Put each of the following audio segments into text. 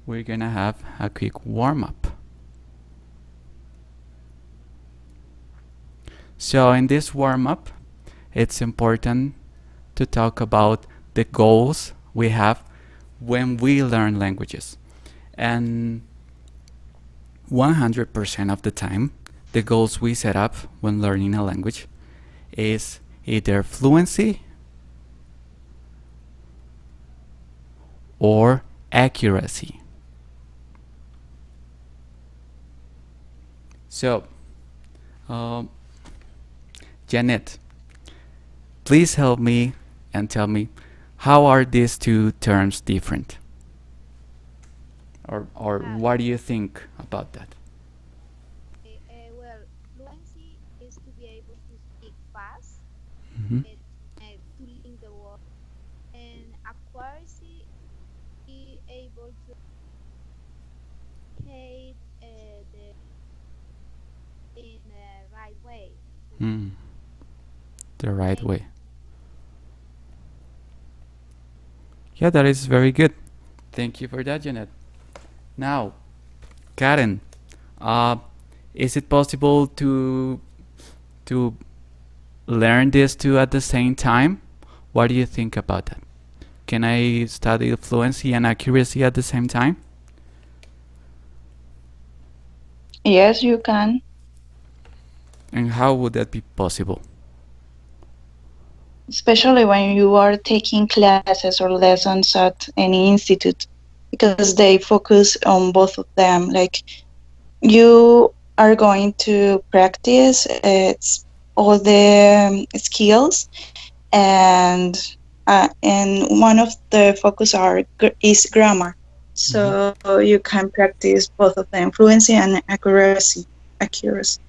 we're gonna have a quick warm-up. So in this warm-up, it's important to talk about the goals we have when we learn languages. And 100% of the time, the goals we set up when learning a language is either fluency or accuracy. So, Janet, please help me and tell me, how are these two terms different? Or what do you think about that? Well, fluency is to be able to speak fast, Mm-hmm. to link the word, and accuracy be able to communicate the in the right way. Mm, the right Make way. Yeah, that is very good. Thank you for that, Janet. Now, Karen, uh, is it possible to learn these two at the same time? What do you think about that? Can I study fluency and accuracy at the same time? Yes, you can. And how would that be possible? Especially when you are taking classes or lessons at any institute, because they focus on both of them. Like you are going to practice all the skills, and one of the focus is grammar. So you can practice both of them, fluency and accuracy. Accuracy.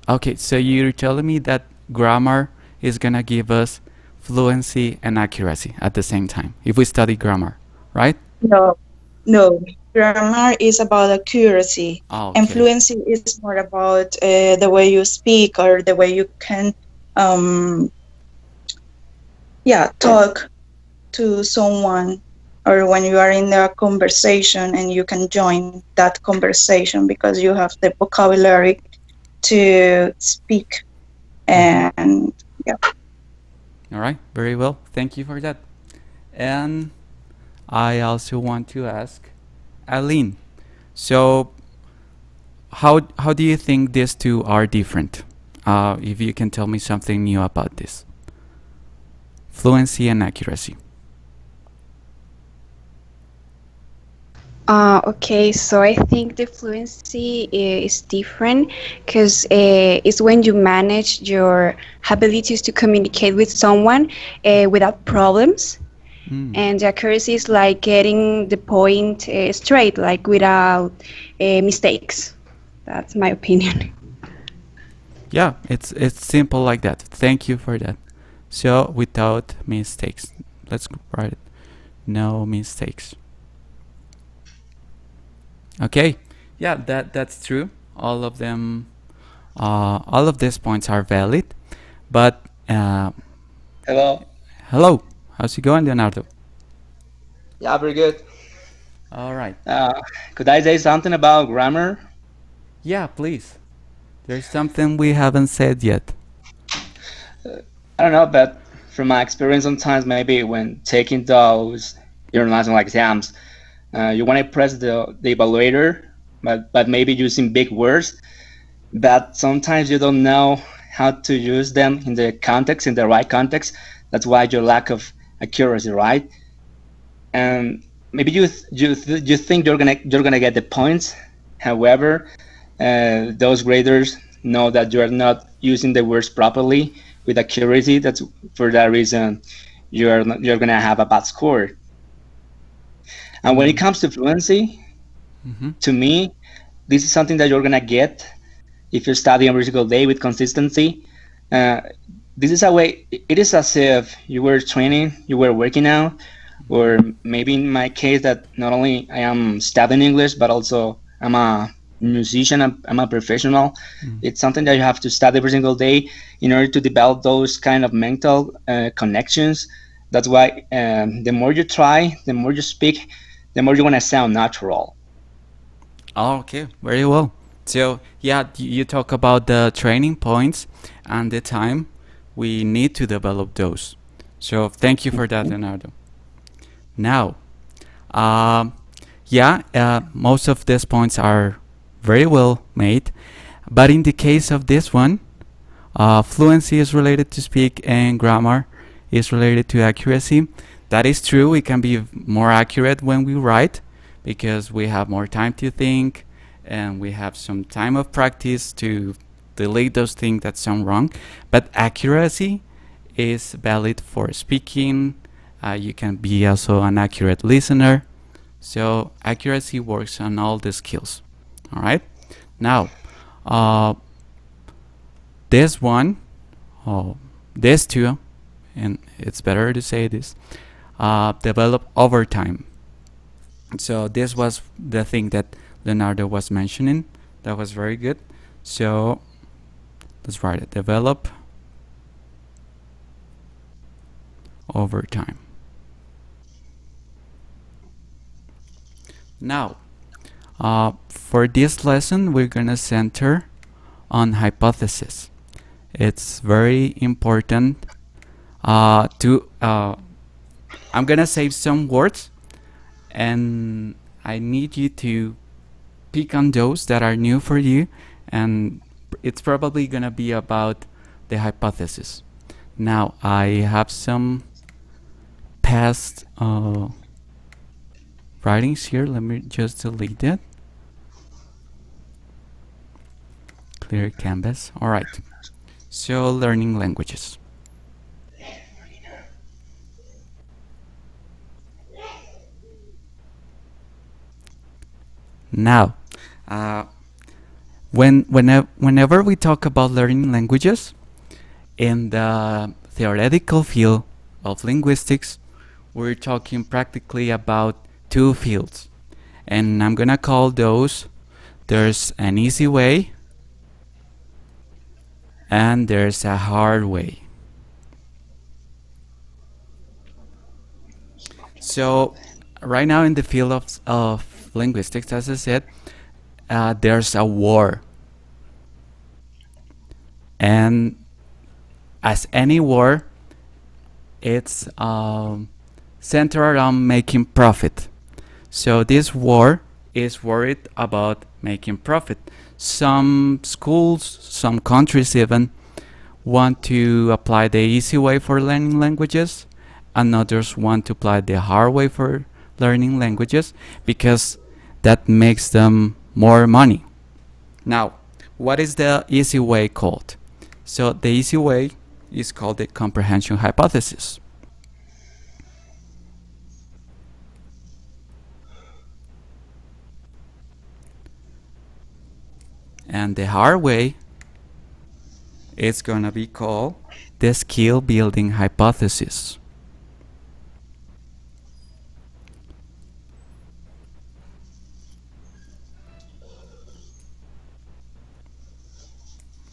Okay, so you're telling me that grammar is gonna give us fluency and accuracy at the same time if we study grammar, right? No, no. Grammar is about accuracy, Oh, and okay. fluency is more about the way you speak or the way you can, um, talk to someone, or when you are in a conversation and you can join that conversation because you have the vocabulary to speak. And yeah. All right, very well. Thank you for that. And I also want to ask Aline. So, how do you think these two are different? If you can tell me something new about this, fluency and accuracy. Okay, so I think the fluency is different because it's when you manage your abilities to communicate with someone without problems, and the accuracy is like getting the point straight, like without mistakes. That's my opinion. Yeah, it's simple like that. Thank you for that. So without mistakes, let's write it. No mistakes. Okay, yeah, that's true. All of them, all of these points are valid. But Hello. hello, how's it going, Leonardo? Yeah, very good. All right. Could I say something about grammar? Yeah, please. There's something we haven't said yet. I don't know, but from my experience, sometimes maybe when taking those international exams, you want to press the evaluator, but maybe using big words, but sometimes you don't know how to use them in the context, in the right context. That's why your lack of accuracy, right? And maybe you think you're gonna get the points. However, those graders know that you are not using the words properly with accuracy. That's for that reason you're gonna have a bad score. And when it comes to fluency, to me, this is something that you're gonna get if you study every single day with consistency. Uh, this is a way. It is as if you were training, you were working out, or maybe in my case that not only I am studying English, but also I'm a musician. I'm a professional. It's something that you have to study every single day in order to develop those kind of mental connections. That's why the more you try, the more you speak, the more you want to sound natural. Oh, okay, very well. So yeah, you talk about the training points and the time we need to develop those. So thank you for that, Leonardo. Now, most of these points are very well made, but in the case of this one, fluency is related to speak and grammar is related to accuracy. That is true. We can be more accurate when we write because we have more time to think and we have some time of practice to delete those things that sound wrong. But accuracy is valid for speaking. You can be also an accurate listener. So accuracy works on all the skills. All right. Now, this one, this two, and it's better to say this, develop over time. So this was the thing that Leonardo was mentioning. That was very good. So let's write it. Develop over time. Now, for this lesson, we're gonna center on hypothesis. It's very important I'm gonna save some words and I need you to pick on those that are new for you, and it's probably gonna be about the hypothesis. Now I have some past writings here. Let me just delete it. Clear canvas. All right. So learning languages. Now, whenever we talk about learning languages in the theoretical field of linguistics, we're talking practically about two fields, and I'm gonna call those, there's an easy way and there's a hard way. So right now in the field of linguistics, as I said, there's a war, and as any war, it's centered around making profit. So this war is worried about making profit. Some schools, some countries even, want to apply the easy way for learning languages, and others want to apply the hard way for learning languages because that makes them more money. Now, what is the easy way called? So the easy way is called the comprehension hypothesis. And the hard way is gonna be called the skill building hypothesis.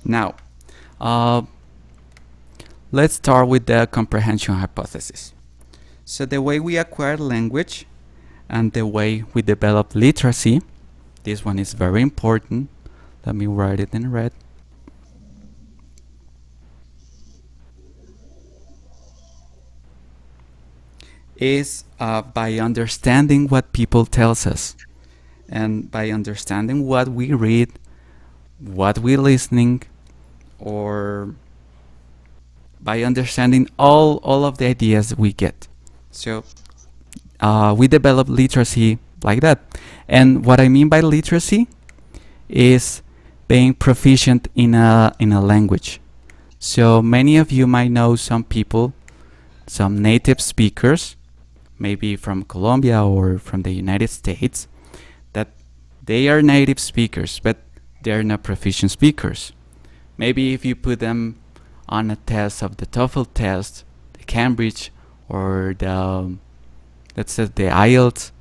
Now, let's start with the comprehension hypothesis. So the way we acquire language and the way we develop literacy, this one is very important. Let me write it in red. Is by understanding what people tells us, and by understanding what we read, what we're listening, or by understanding all of the ideas we get. So we develop literacy like that. And what I mean by literacy is being proficient in a language. So many of you might know some people, some native speakers, maybe from Colombia or from the United States, that they are native speakers, but they're not proficient speakers. Maybe if you put them on a test of the TOEFL test, the Cambridge, or the, let's say, the IELTS,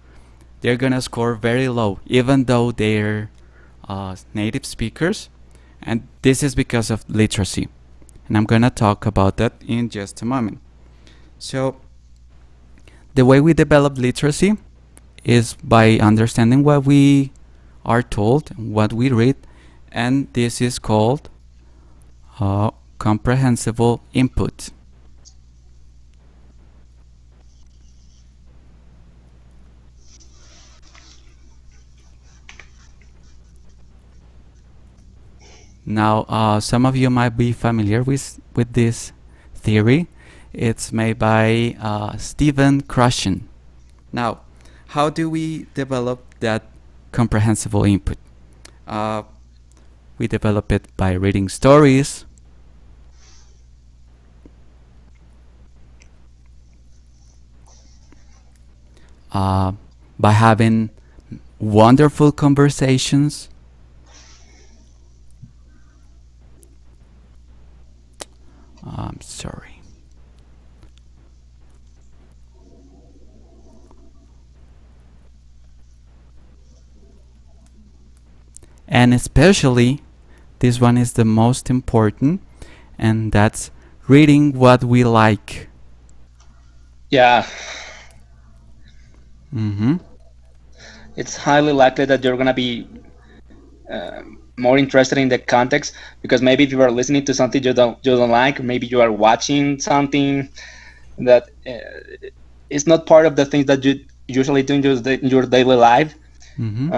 they're gonna score very low, even though they're native speakers. And this is because of literacy. And I'm gonna talk about that in just a moment. So the way we develop literacy is by understanding what we are told, what we read, and this is called comprehensible input. Now, some of you might be familiar with this theory. It's made by Stephen Krashen. Now, how do we develop that comprehensible input? We develop it by reading stories, by having wonderful conversations, I'm sorry. And especially, this one is the most important, and that's reading what we like. Yeah, Mm-hmm. it's highly likely that you're gonna be more interested in the context, because maybe if you are listening to something you don't like, or maybe you are watching something that is not part of the things that you usually do in your daily life, Mm-hmm.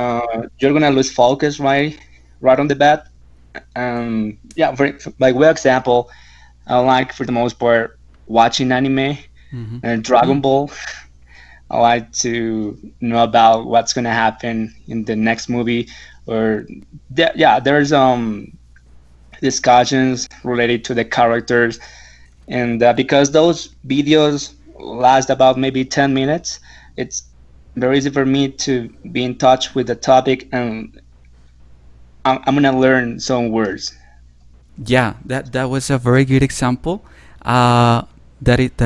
you're gonna lose focus right on the bat. Yeah, like for example, I like for the most part watching anime Mm-hmm. and Dragon Ball. I like to know about what's gonna happen in the next movie, or yeah, there's discussions related to the characters, and because those videos last about maybe 10 minutes, it's very easy for me to be in touch with the topic, and I'm gonna learn some words. Yeah, that was a very good example. That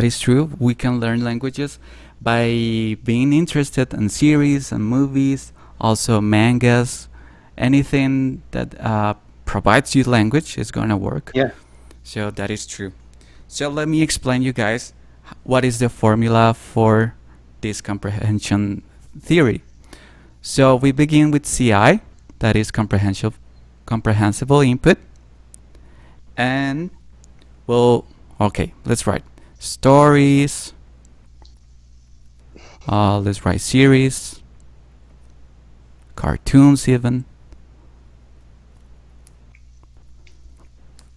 is true. We can learn languages by being interested in series and movies, also mangas, anything that provides you language is gonna work. Yeah. So that is true. So let me explain you guys what is the formula for this comprehension theory. So we begin with CI, that is comprehensible input, and well, okay, let's write stories. Let's write series, cartoons even.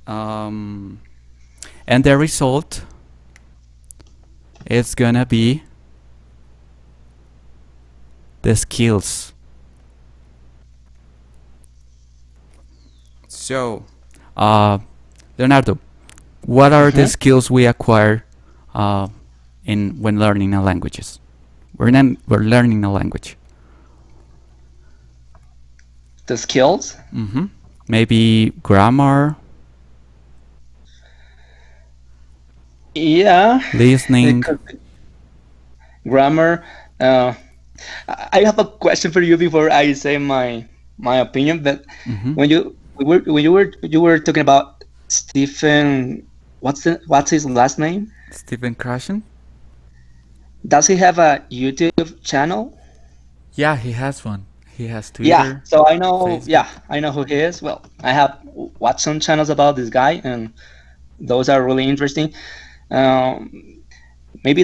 And the result is gonna be the skills. So, Leonardo, what are the skills we acquire when learning a languages? We're learning a language. The skills? Mm-hmm. Maybe grammar, Yeah. listening. Grammar. I have a question for you before I say my opinion. But Mm-hmm. when you were talking about Stephen, what's his last name? Stephen Krashen? Does he have a YouTube channel? Yeah, he has one. He has Twitter. Yeah. So I know. Facebook. Yeah, I know who he is. Well, I have watched some channels about this guy, and those are really interesting. Maybe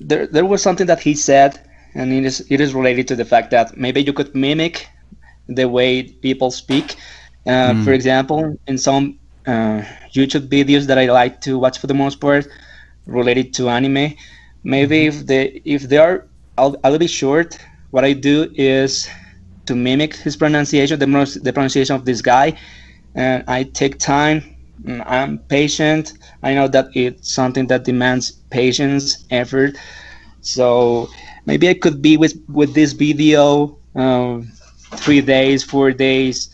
there was something that he said, and it is related to the fact that maybe you could mimic the way people speak. For example, in some YouTube videos that I like to watch for the most part related to anime, maybe if they are a little bit short, what I do is to mimic his pronunciation, the pronunciation of this guy, and I take time. I'm patient. I know that it's something that demands patience, effort. So maybe I could be with this video 3 days, 4 days,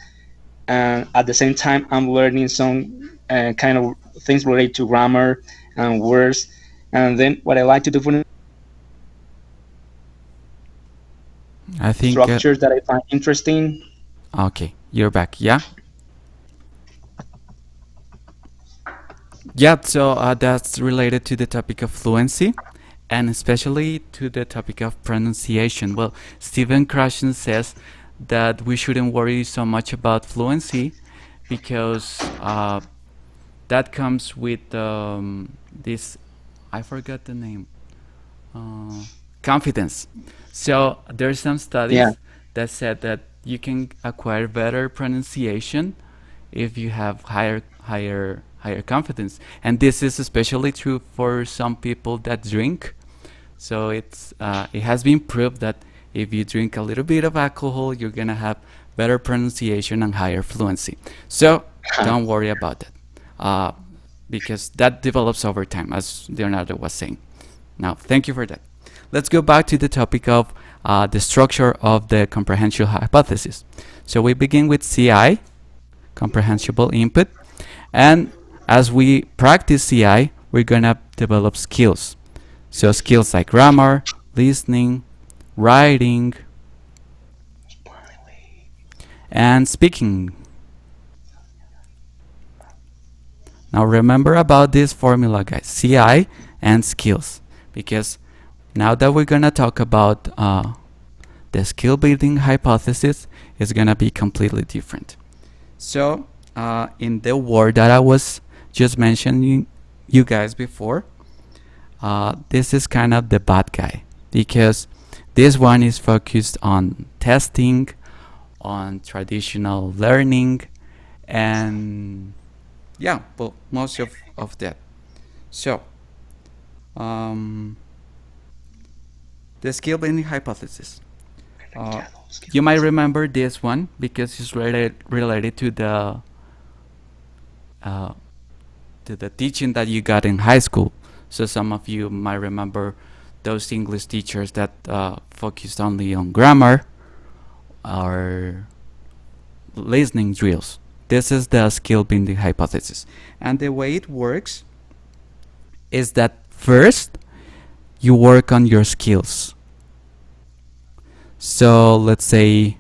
and at the same time I'm learning some kind of things related to grammar and words. And then what I like to do for I think. structures that I find interesting. Okay, you're back. Yeah. Yeah. So that's related to the topic of fluency, and especially to the topic of pronunciation. Well, Stephen Krashen says that we shouldn't worry so much about fluency because that comes with this, I forgot the name, confidence. So there's some studies Yeah. that said that you can acquire better pronunciation if you have higher confidence, and this is especially true for some people that drink. So it has been proved that if you drink a little bit of alcohol, you're gonna have better pronunciation and higher fluency. So don't worry about that, because that develops over time, as Leonardo was saying. Now, thank you for that. Let's go back to the topic of the structure of the comprehension hypothesis. So we begin with CI, comprehensible input, and as we practice CI, we're gonna develop skills. So skills like grammar, listening, writing, and speaking. Now remember about this formula, guys, CI and skills, because now that we're gonna talk about the skill building hypothesis, is gonna be completely different. So in the word that I was just mentioning you guys before, this is kind of the bad guy, because this one is focused on testing, on traditional learning, and yeah, well, most of that. So the skill building hypothesis. You might remember this one because it's related to the teaching that you got in high school. So some of you might remember those English teachers that focused only on grammar or listening drills. This is the skill building hypothesis. And the way it works is that first you work on your skills. So let's say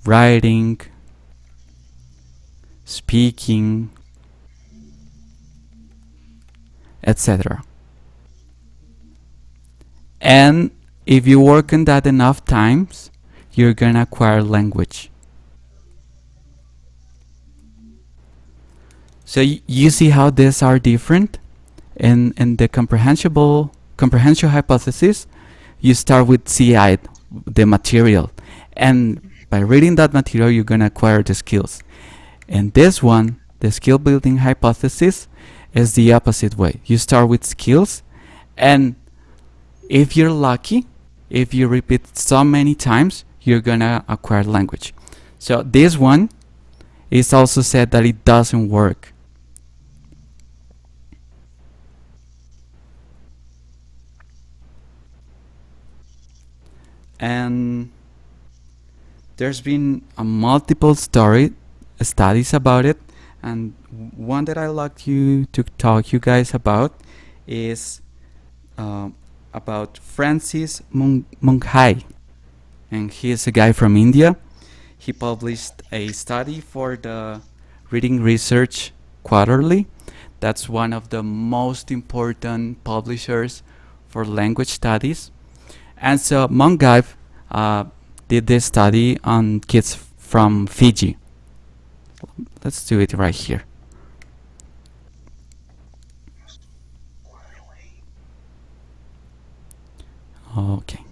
writing, speaking, etc. And if you work on that enough times, you're gonna acquire language. So you see how these are different? In the comprehension hypothesis, you start with CI, the material, and by reading that material, you're gonna acquire the skills. And this one, the skill building hypothesis, is the opposite way. You start with skills, and if you're lucky, if you repeat so many times, you're gonna acquire language. So this one is also said that it doesn't work. And there's been a multiple studies about it, and one that I like to talk you guys about is about Francis Munghai, and he is a guy from India. He published a study for the Reading Research Quarterly. That's one of the most important publishers for language studies. And so Munghai did this study on kids from Fiji. Let's do it right here. Okay.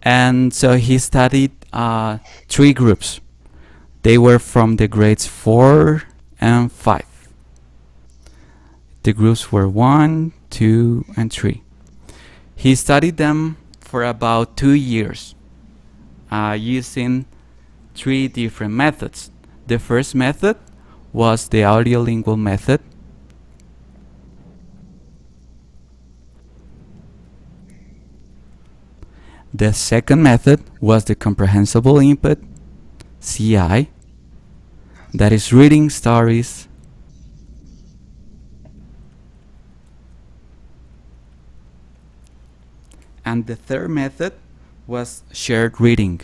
And so he studied 3 groups. They were from the grades 4 and 5. The groups were 1, 2, and 3. He studied them for about 2 years using 3 different methods. The first method was the audiolingual method. The second method was the comprehensible input, CI, that is reading stories. And the third method was shared reading.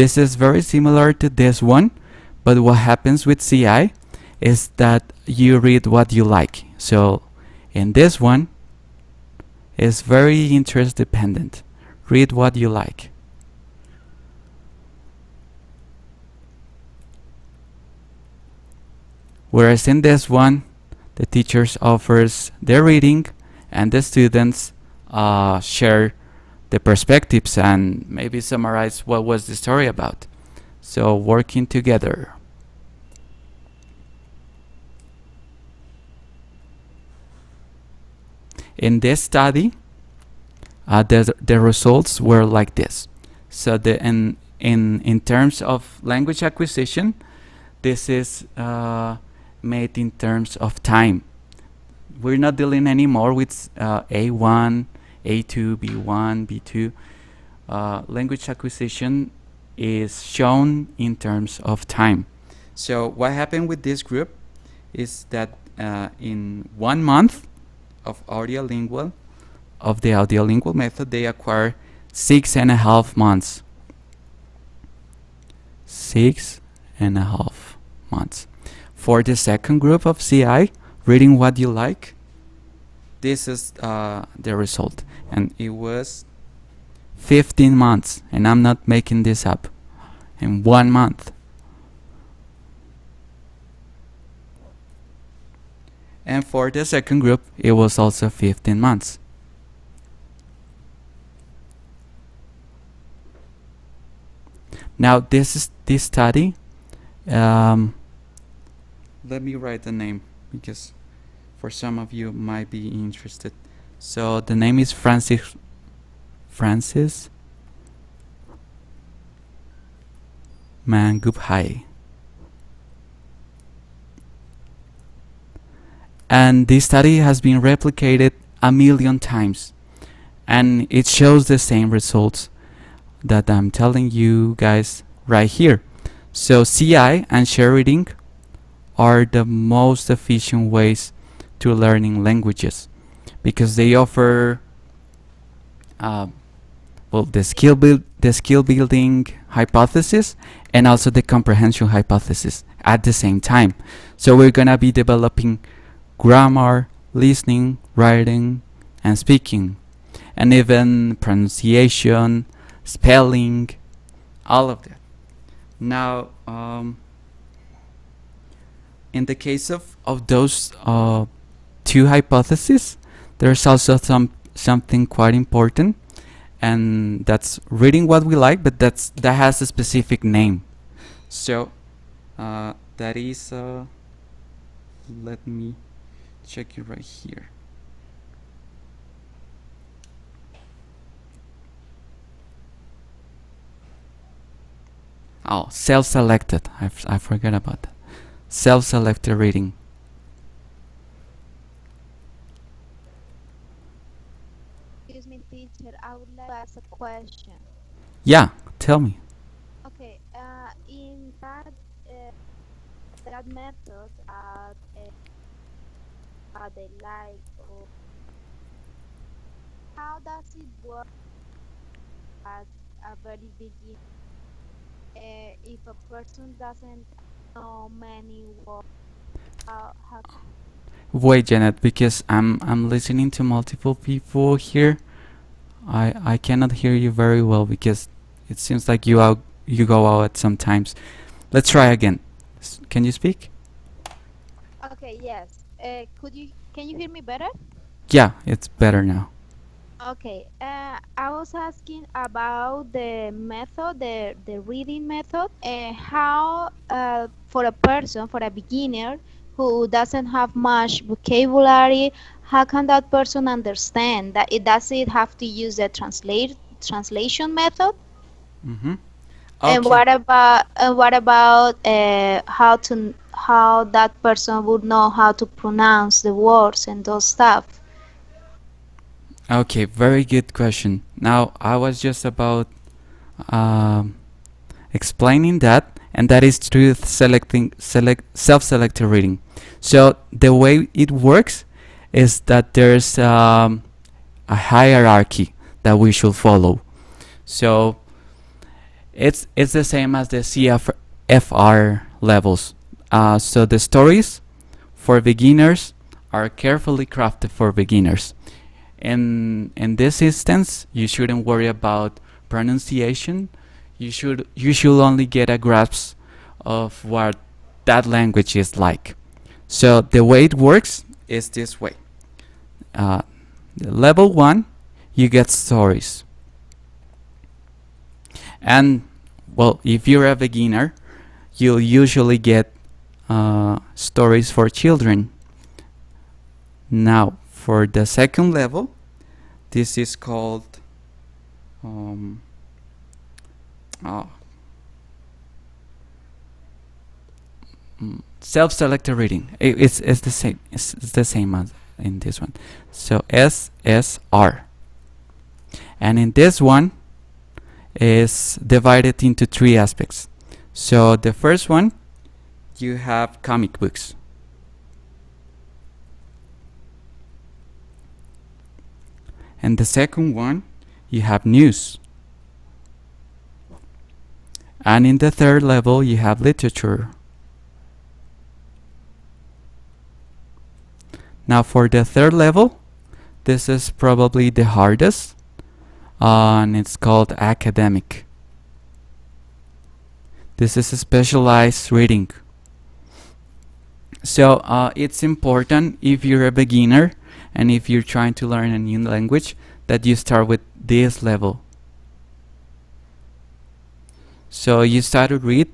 This is very similar to this one, but what happens with CI is that you read what you like. So in this one, it's very interest dependent. Read what you like. Whereas in this one, the teachers offers their reading and the students share the perspectives and maybe summarize what was the story about. So working together. In this study, the results were like this. So in terms of language acquisition, this is made in terms of time. We're not dealing anymore with A1, A2, B1, B2. Language acquisition is shown in terms of time. So what happened with this group is that in 1 month of the audiolingual method, they acquire 6.5 months. 6.5 months. For the second group of CI, reading what you like, this is the result, and it was 15 months, and I'm not making this up. In 1 month. And for the second group, it was also 15 months. Now this study, let me write the name because for some of you might be interested. So the name is Francis Manguphai. And this study has been replicated 1,000,000 times, and it shows the same results that I'm telling you guys right here. So CI and share reading are the most efficient ways to learning languages because they offer the skill building hypothesis and also the comprehension hypothesis at the same time. So we're gonna be developing grammar, listening, writing, and speaking, and even pronunciation, spelling, all of that. Now, in the case of those two hypotheses, there's also something quite important, and that's reading what we like, but that has a specific name. So that is let me check it right here. Oh, self-selected. I forgot about that. Self-selected reading. Excuse me, teacher. I would like to ask a question. Yeah, tell me. Okay, in that method, they like, or how does it work at a very beginning? If a person doesn't know many words, how Wait, Janet, because I'm listening to multiple people here. I cannot hear you very well because it seems like you go out sometimes. Let's try again. Can you speak? Okay, yes. Can you hear me better? Yeah, it's better now. Okay, I was asking about the method, the reading method, and how for a person, for a beginner who doesn't have much vocabulary, how can that person understand that does it have to use the translation method? Mm-hmm. And Okay. what about how that person would know how to pronounce the words and those stuff? Okay, very good question. Now, I was just about um, explaining that, and that is through self-selected reading. So the way it works is that there's a hierarchy that we should follow. So It's the same as the CFR levels. So the stories for beginners are carefully crafted for beginners. In this instance, you shouldn't worry about pronunciation. You should only get a grasp of what that language is like. So the way it works is this way. Level 1, you get stories. And well, if you're a beginner, you'll usually get stories for children. Now, for the second level, this is called self-selected reading. It's the same. It's the same as in this one. So SSR, and in this one is divided into 3 aspects. So the first one, you have comic books. And the second one, you have news. And in the third level, you have literature. Now for the third level, this is probably the hardest, and it's called academic. This is a specialized reading. So it's important, if you're a beginner and if you're trying to learn a new language, that you start with this level. So you start to read,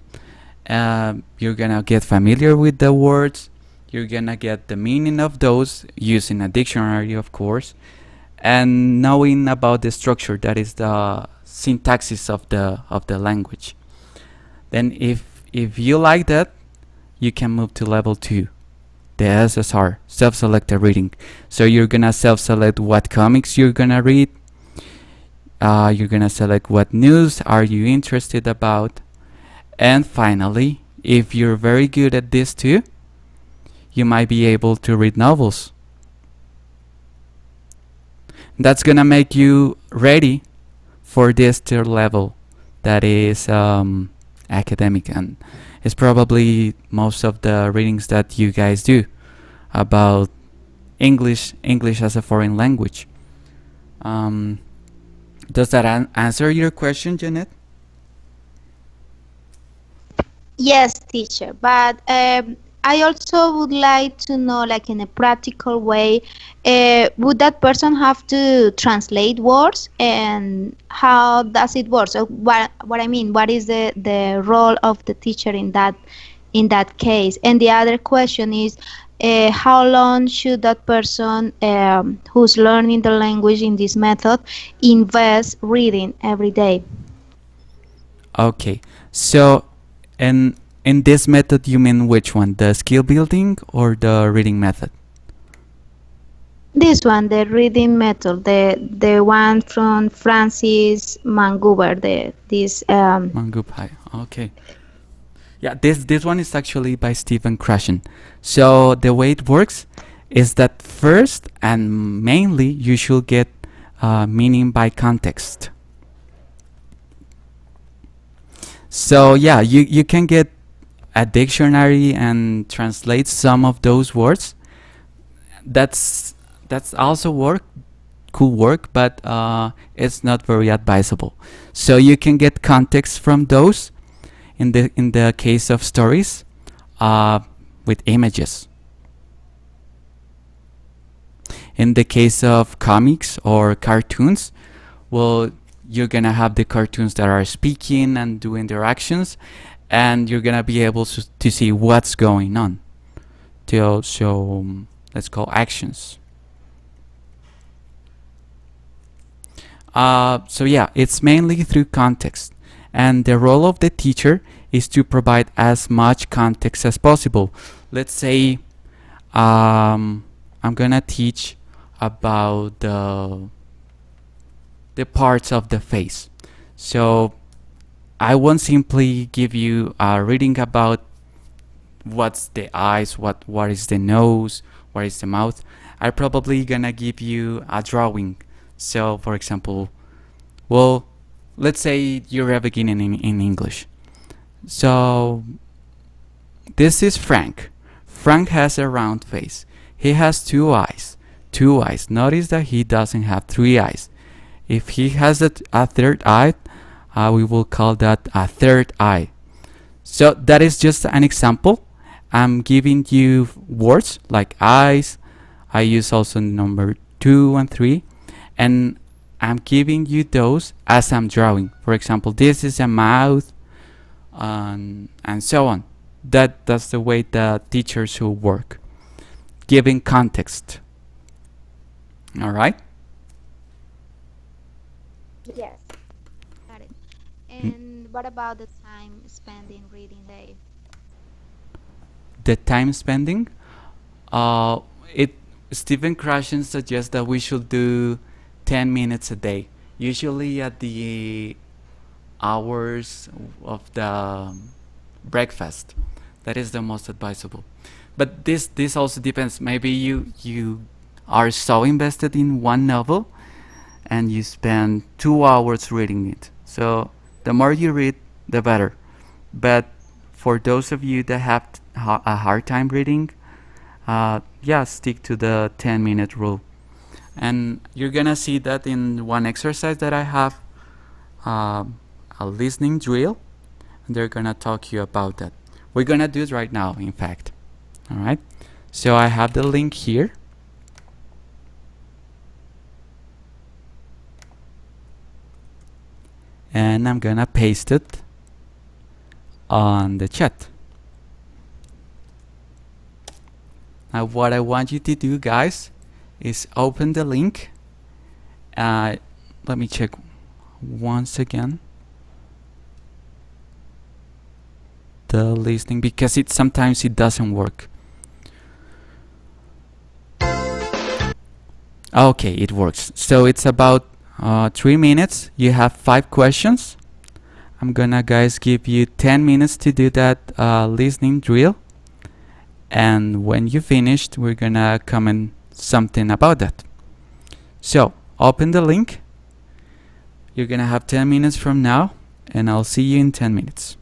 you're gonna get familiar with the words, you're gonna get the meaning of those using a dictionary, of course, and knowing about the structure, that is the syntaxis of the language. Then if you like that, you can move to level 2, the SSR, self-selected reading. So you're gonna self-select what comics you're gonna read. You're gonna select what news are you interested about. And finally, if you're very good at this too, you might be able to read novels. That's gonna make you ready for this third level, that is academic, and it's probably most of the readings that you guys do about English as a foreign language. Does that answer your question, Janet? Yes, teacher. But I also would like to know, like in a practical way, would that person have to translate words, and how does it work? So what I mean, what is the role of the teacher in that case? And the other question is, how long should that person who's learning the language in this method invest reading every day? Okay, so in this method, you mean which one, the skill building or the reading method? This one, the reading method, the one from Francis Manguber, Mangupai. Okay. Yeah, this one is actually by Stephen Krashen. So the way it works is that first and mainly you should get meaning by context. So yeah, you can get a dictionary and translate some of those words. That's also could work, but it's not very advisable. So you can get context from those. In the case of stories, with images. In the case of comics or cartoons, well, you're gonna have the cartoons that are speaking and doing their actions, and you're gonna be able to see what's going on. So let's call actions. So yeah, it's mainly through context. And the role of the teacher is to provide as much context as possible. Let's say I'm gonna teach about the parts of the face. So I won't simply give you a reading about what's the eyes, what is the nose, what is the mouth. I'm probably gonna give you a drawing. So for example, well, let's say you're a beginner in English. So this is Frank. Frank has a round face. He has two eyes. Two eyes. Notice that he doesn't have three eyes. If he has a third eye, we will call that a third eye. So that is just an example. I'm giving you words like eyes. I use also number 2 and 3. And I'm giving you those as I'm drawing. For example, this is a mouth, and so on. That's the way the teachers should work, giving context. All right. Yes, got it. And what about the time spent in reading day? The time spending. Uh, it Stephen Krashen suggests that we should do 10 minutes a day, usually at the hours of the breakfast. That is the most advisable. But this also depends. Maybe you are so invested in one novel and you spend 2 hours reading it. So the more you read, the better. But for those of you that have a hard time reading, yeah, stick to the 10-minute rule. And you're gonna see that in one exercise that I have, a listening drill, and they're gonna talk you about that. We're gonna do it right now, in fact. All right. So I have the link here. And I'm gonna paste it on the chat. Now what I want you to do, guys, is open the link. Let me check once again the listening, because sometimes it doesn't work. Okay, it works. So it's about 3 minutes. You have 5 questions. I'm gonna, guys, give you 10 minutes to do that listening drill. And when you finished, we're gonna comment something about that. So open the link. You're gonna have 10 minutes from now, and I'll see you in 10 minutes.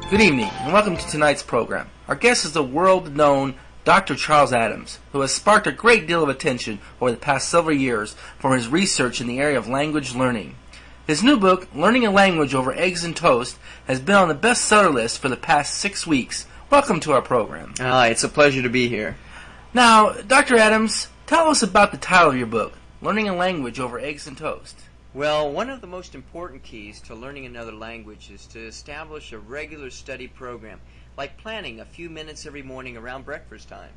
Good evening, and welcome to tonight's program. Our guest is the world-known Dr. Charles Adams, who has sparked a great deal of attention over the past several years for his research in the area of language learning. His new book, Learning a Language Over Eggs and Toast, has been on the bestseller list for the past 6 weeks. Welcome to our program. It's a pleasure to be here. Now, Dr. Adams, tell us about the title of your book, Learning a Language Over Eggs and Toast. Well, one of the most important keys to learning another language is to establish a regular study program, like planning a few minutes every morning around breakfast time.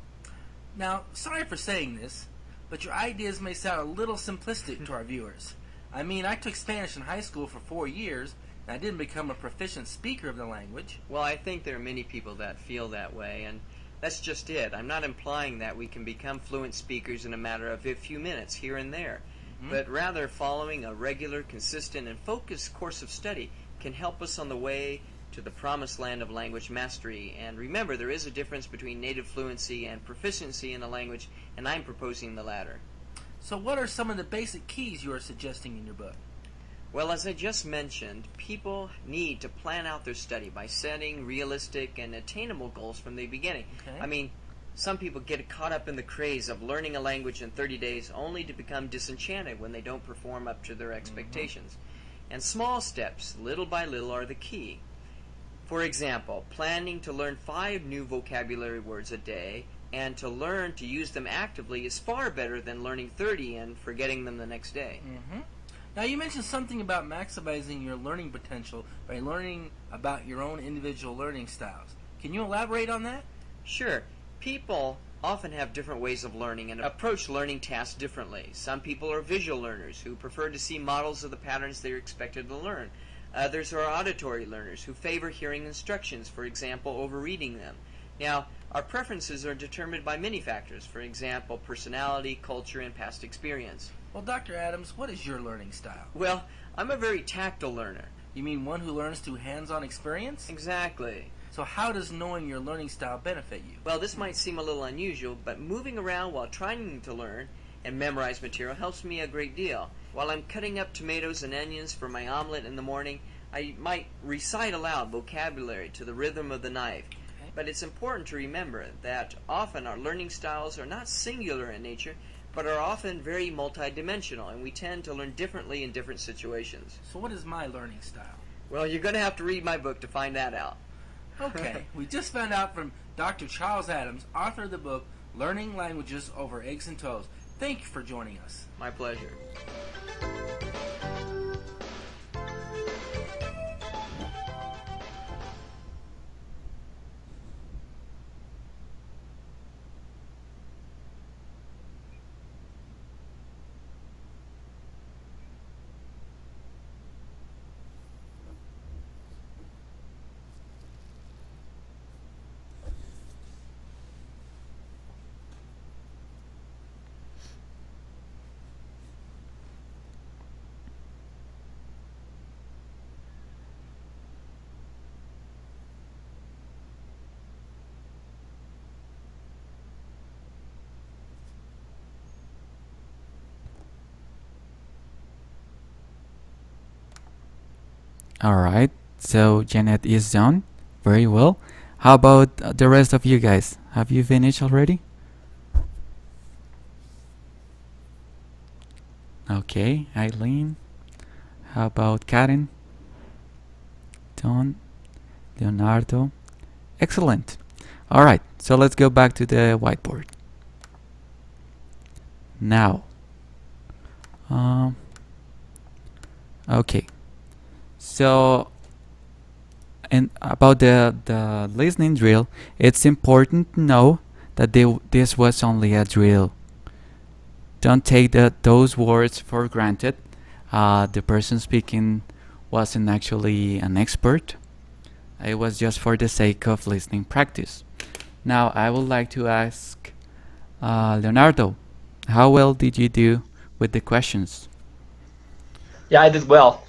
Now, sorry for saying this, but your ideas may sound a little simplistic to our viewers. I mean, I took Spanish in high school for 4 years, and I didn't become a proficient speaker of the language. Well, I think there are many people that feel that way, and that's just it. I'm not implying that we can become fluent speakers in a matter of a few minutes here and there. But rather following a regular, consistent, and focused course of study can help us on the way to the promised land of language mastery. And remember, there is a difference between native fluency and proficiency in a language, and I'm proposing the latter. So what are some of the basic keys you are suggesting in your book? Well, as I just mentioned, people need to plan out their study by setting realistic and attainable goals from the beginning. Okay. I mean, some people get caught up in the craze of learning a language in 30 days only to become disenchanted when they don't perform up to their expectations. And small steps, little by little, are the key. For example, planning to learn 5 new vocabulary words a day and to learn to use them actively is far better than learning 30 and forgetting them the next day. Now, you mentioned something about maximizing your learning potential by learning about your own individual learning styles. Can you elaborate on that? Sure. People often have different ways of learning and approach learning tasks differently. Some people are visual learners who prefer to see models of the patterns they are expected to learn. Others are auditory learners who favor hearing instructions, for example, over reading them. Now, our preferences are determined by many factors, for example, personality, culture, and past experience. Well, Dr. Adams, what is your learning style? Well, I'm a very tactile learner. You mean one who learns through hands-on experience? Exactly. So how does knowing your learning style benefit you? Well, this might seem a little unusual, but moving around while trying to learn and memorize material helps me a great deal. While I'm cutting up tomatoes and onions for my omelet in the morning, I might recite aloud vocabulary to the rhythm of the knife. Okay. But it's important to remember that often our learning styles are not singular in nature, but are often very multidimensional, and we tend to learn differently in different situations. So what is my learning style? Well, you're going to have to read my book to find that out. Okay, we just found out from Dr. Charles Adams, author of the book Learning Languages Over Eggs and Toast. Thank you for joining us. My pleasure. Alright, so Janet is done. Very well. How about the rest of you guys? Have you finished already? Okay, Eileen. How about Karen? Don? Leonardo? Excellent. Alright, so let's go back to the whiteboard. Now. Okay. So, and about the listening drill, it's important to know that this was only a drill. Don't take those words for granted. The person speaking wasn't actually an expert. It was just for the sake of listening practice. Now, I would like to ask Leonardo, how well did you do with the questions? Yeah, I did well.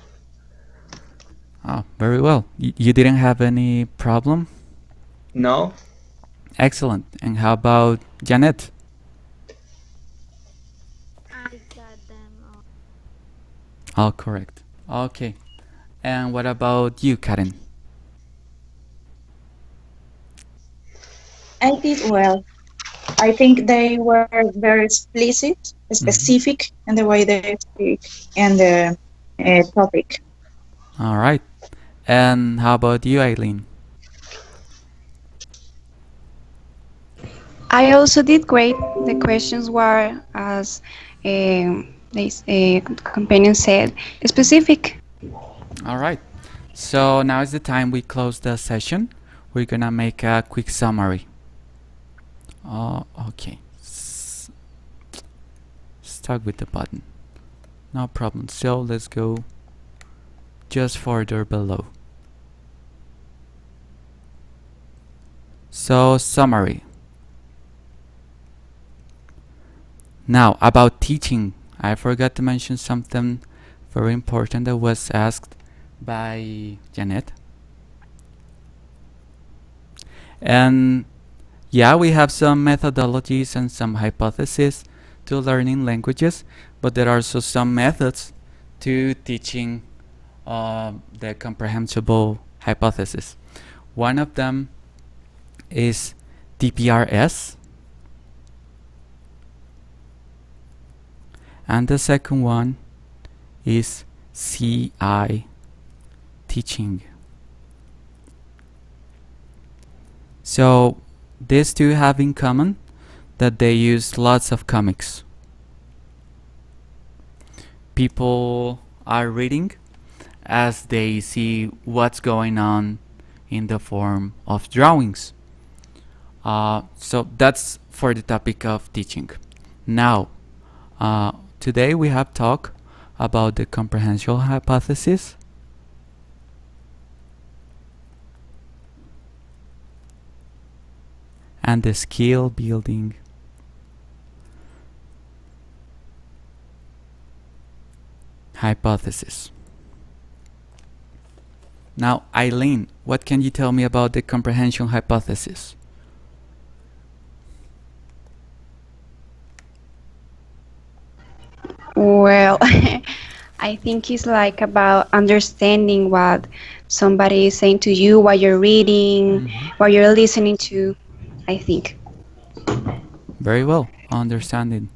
Oh, very well. You didn't have any problem? No? Excellent. And how about Janet? I got them all. All correct. Okay. And what about you, Karen? I did well. I think they were very explicit, Mhm. specific in the way they speak and the topic. All right. And how about you, Eileen? I also did great. The questions were, as this companion said, specific. All right. So now is the time we close the session. We're gonna make a quick summary. Okay. Stuck with the button. No problem. So let's go just further below. So summary. Now about teaching. I forgot to mention something very important that was asked by Janet. And yeah, we have some methodologies and some hypotheses to learning languages, but there are also some methods to teaching the comprehensible hypothesis. One of them is TPRS, and the second one is CI teaching. So these two have in common that they use lots of comics. People are reading as they see what's going on in the form of drawings. So that's for the topic of teaching. Now, today we have talked about the comprehension hypothesis, and the skill building hypothesis. Now, Eileen, what can you tell me about the comprehension hypothesis? Well, I think it's like about understanding what somebody is saying to you, what you're reading, what you're listening to, I think. Very well, understanding.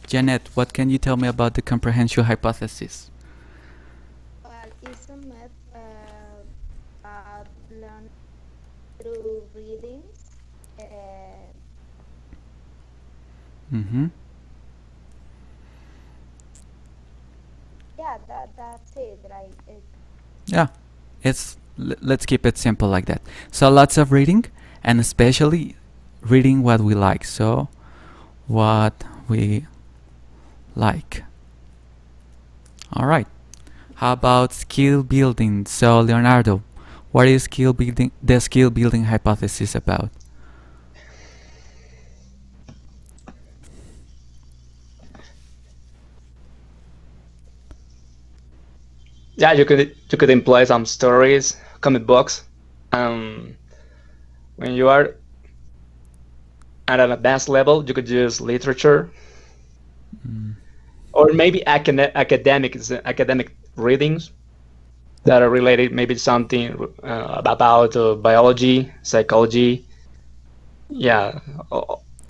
Janet, what can you tell me about the comprehension hypothesis? Well, it's a method learn through readings. Mm-hmm. Yeah, that's it. Like, Yeah, let's keep it simple like that. So lots of reading, and especially reading what we like. So what we like. All right. How about skill building? So Leonardo, what is skill building? The skill building hypothesis about? Yeah, you could employ some stories, comic books. When you are at an advanced level, you could use literature, or maybe academic readings that are related, maybe something about biology, psychology, yeah,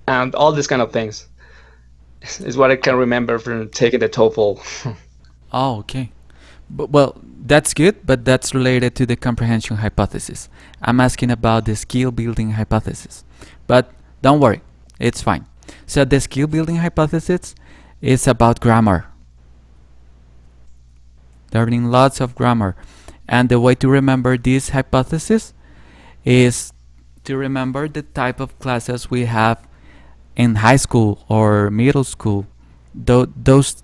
and all these kind of things is what I can remember from taking the TOEFL. Oh, okay. Well, that's good, but that's related to the comprehension hypothesis. I'm asking about the skill building hypothesis. But don't worry, it's fine. So the skill building hypothesis is about grammar. Learning lots of grammar. And the way to remember this hypothesis is to remember the type of classes we have in high school or middle school. Those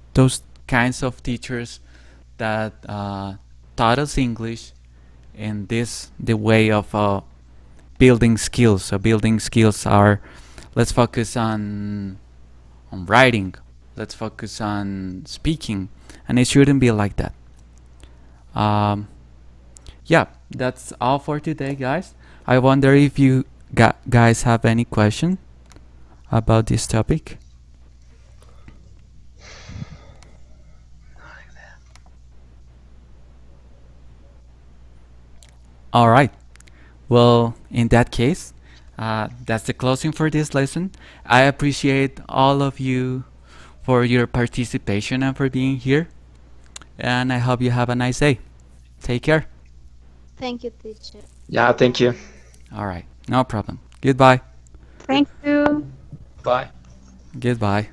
kinds of teachers that taught us English in the way of building skills. So building skills are, let's focus on writing, let's focus on speaking, and it shouldn't be like that. Yeah, that's all for today, guys. I wonder if you guys have any question about this topic. All right. Well, in that case, that's the closing for this lesson. I appreciate all of you for your participation and for being here. And I hope you have a nice day. Take care. Thank you, teacher. Yeah, thank you. All right. No problem. Goodbye. Thank you. Bye. Goodbye.